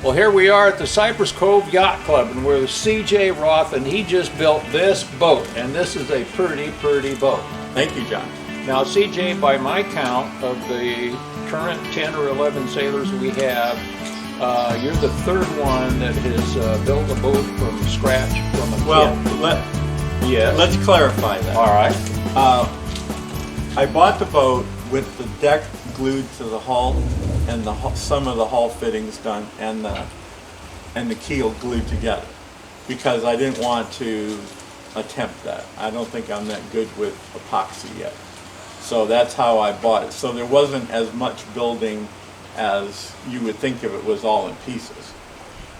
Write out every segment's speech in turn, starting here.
Well, here we are at the Cypress Cove Yacht Club, and we're with CJ Roth, and he just built this boat, and this is a pretty boat. Thank you, John. Now, CJ, by my count of the current 10 or 11 sailors we have, you're the third one that has built a boat from scratch from a kit. Let's clarify that. All right. I bought the boat with the deck glued to the hull and some of the hull fittings done and the keel glued together because I didn't want to attempt that. I don't think I'm that good with epoxy yet. So that's how I bought it. So there wasn't as much building as you would think if it was all in pieces.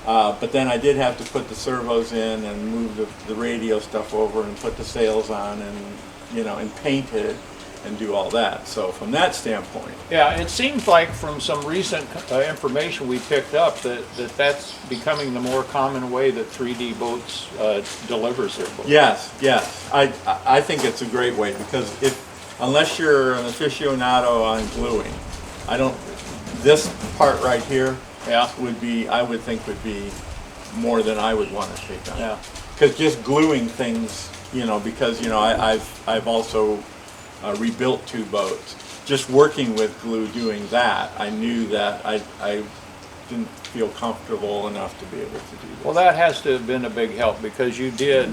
But then I did have to put the servos in and move the radio stuff over and put the sails on and paint it and do all that. So from that standpoint. Yeah, it seems like from some recent information we picked up that's becoming the more common way that 3D Boats delivers their boats. Yes. I think it's a great way because unless you're an aficionado on gluing, this part right here I would think would be more than I would want to take on. Yeah. Because just gluing things, because I've also rebuilt 2 boats. Just working with glue doing that, I knew that I didn't feel comfortable enough to be able to do this. Well, that has to have been a big help because you did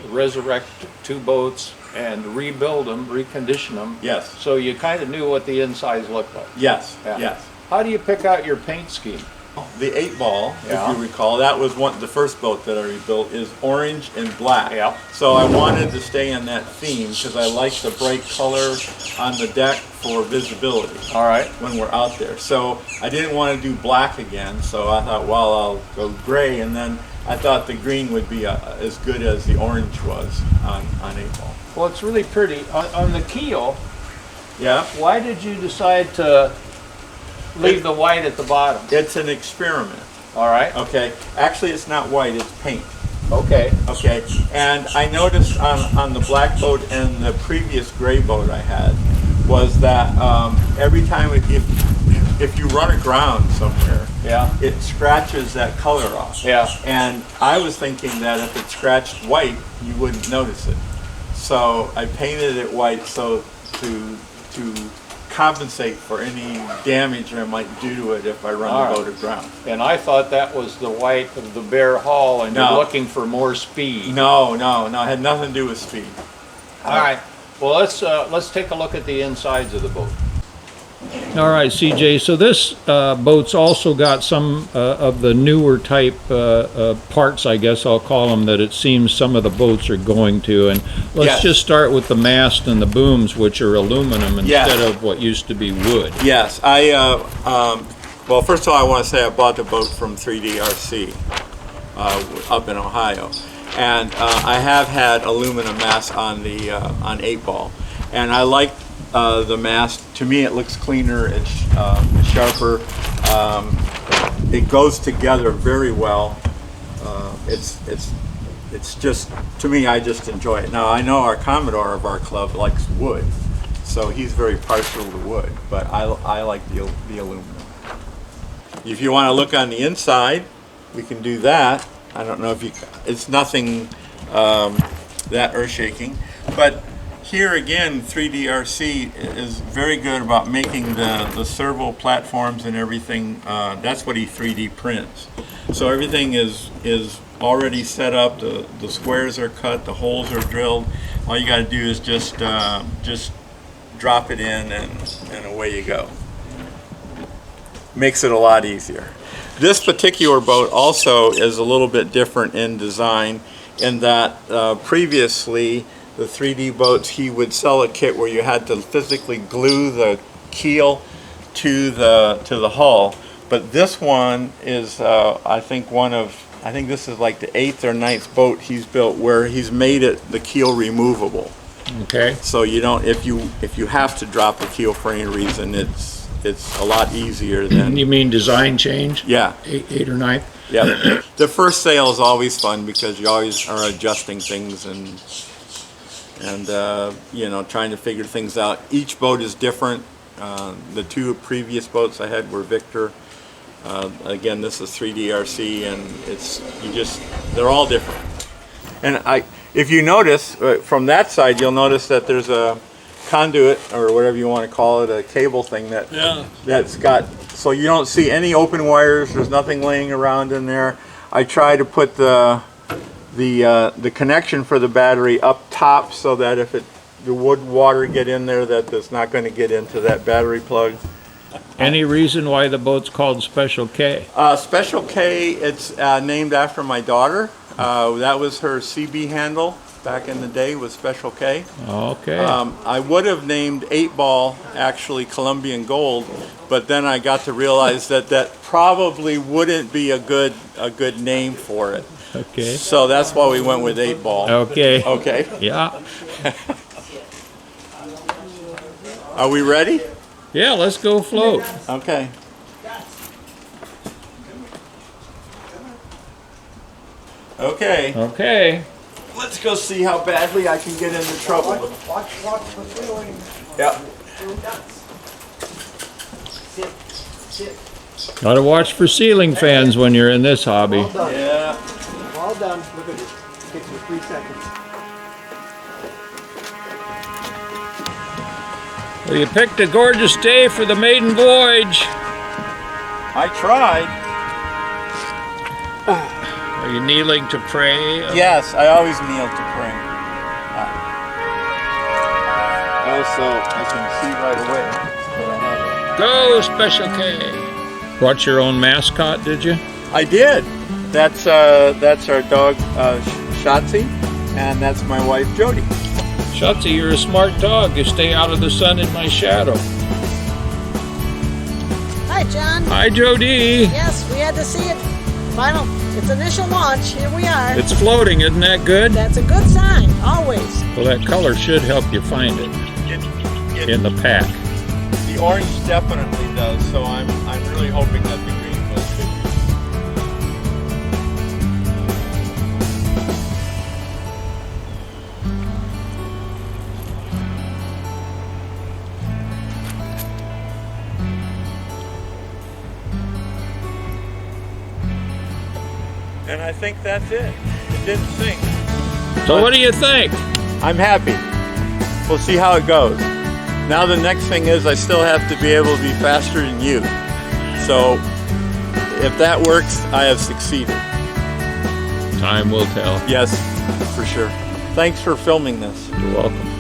resurrect 2 boats and rebuild them, recondition them. Yes. So you kind of knew what the insides looked like. Yes, Yeah. yes. How do you pick out your paint scheme? The 8-ball, Yeah. if you recall, that was the first boat that I rebuilt, is orange and black. Yeah. So I wanted to stay in that theme because I like the bright color on the deck for visibility. All right. When we're out there. So I didn't want to do black again, so I thought, well, I'll go gray, and then I thought the green would be as good as the orange was on 8-ball. Well, it's really pretty. On the keel, Yeah. why did you decide to leave the white at the bottom? It's an experiment. All right. Okay. Actually, it's not white, it's paint. Okay. Okay. And I noticed on the black boat and the previous gray boat I had was that every time if you run aground somewhere, it scratches that color off. Yeah. And I was thinking that if it scratched white, you wouldn't notice it. So I painted it white so to compensate for any damage I might do to it if I run the boat aground. And I thought that was the white of the bare hull, and you're looking for more speed. No, it had nothing to do with speed. All right. Well, let's take a look at the insides of the boat. All right, CJ. So this boat's also got some of the newer type parts, I guess I'll call them, that it seems some of the boats are going to. And let's just start with the mast and the booms, which are aluminum instead of what used to be wood. Yes, well, first of all, I want to say I bought the boat from 3DRC up in Ohio, and I have had aluminum mast on the on 8-ball, and I like the mast. To me, it looks cleaner. It's sharper. It goes together very well. It's just, to me, I just enjoy it. Now, I know our Commodore of our club likes wood, so he's very partial to wood, but I like the aluminum. If you want to look on the inside, we can do that. I don't know if it's nothing that earth-shaking, but here again, 3DRC is very good about making the servo platforms and everything. That's what he 3D prints. So everything is already set up. The squares are cut, the holes are drilled. All you got to do is just drop it in, and away you go. Makes it a lot easier. This particular boat also is a little bit different in design in that previously the 3D boats, he would sell a kit where you had to physically glue the keel to the hull. But this one is, I think this is like the 8th or 9th boat he's built where he's made the keel removable. Okay. So you don't, if you have to drop the keel for any reason, it's a lot easier than. You mean design change? Yeah. 8 or 9th? Yeah. The first sail is always fun because you always are adjusting things and trying to figure things out. Each boat is different. The 2 previous boats I had were Victor Again, this is 3DRC, and they're all different. And if you notice from that side, you'll notice that there's a conduit, or whatever you want to call it, a cable thing that's got, so you don't see any open wires. There's nothing laying around in there. I try to put the connection for the battery up top so that if the water get in there, that's not going to get into that battery plug. Any reason why the boat's called Special K? Special K, it's named after my daughter. That was her CB handle back in the day, was Special K. Okay. I would have named 8-Ball actually Colombian Gold, but then I got to realize that probably wouldn't be a good name for it. Okay. So that's why we went with 8-Ball. Okay. Okay. Yeah. Are we ready? Yeah, let's go float. Okay. Okay. Okay. Let's go see how badly I can get into trouble. Watch for feeling. Yep. Gotta watch for ceiling fans when you're in this hobby. All done. Yeah. All done. Look at this. Takes you 3 seconds. Well, you picked a gorgeous day for the maiden voyage. I tried. Are you kneeling to pray? Yes, I always kneel to pray. Also, I can see right away that I have Go, Special K. Brought your own mascot, did you? it. I did. That's our dog, Shotzi, and that's my wife, Jody. Shotzi, you're a smart dog. You stay out of the sun in my shadow. Hi, John. Hi, Jody. Yes, we had to see it. Its initial launch. Here we are. It's floating, isn't that good? That's a good sign, always. Well, that color should help you find it in the pack. The orange definitely does, so I'm really hoping that the green will too. And I think that's it. It didn't sink. So what do you think? I'm happy. We'll see how it goes. Now the next thing is I still have to be able to be faster than you. So if that works, I have succeeded. Time will tell. Yes, for sure. Thanks for filming this. You're welcome.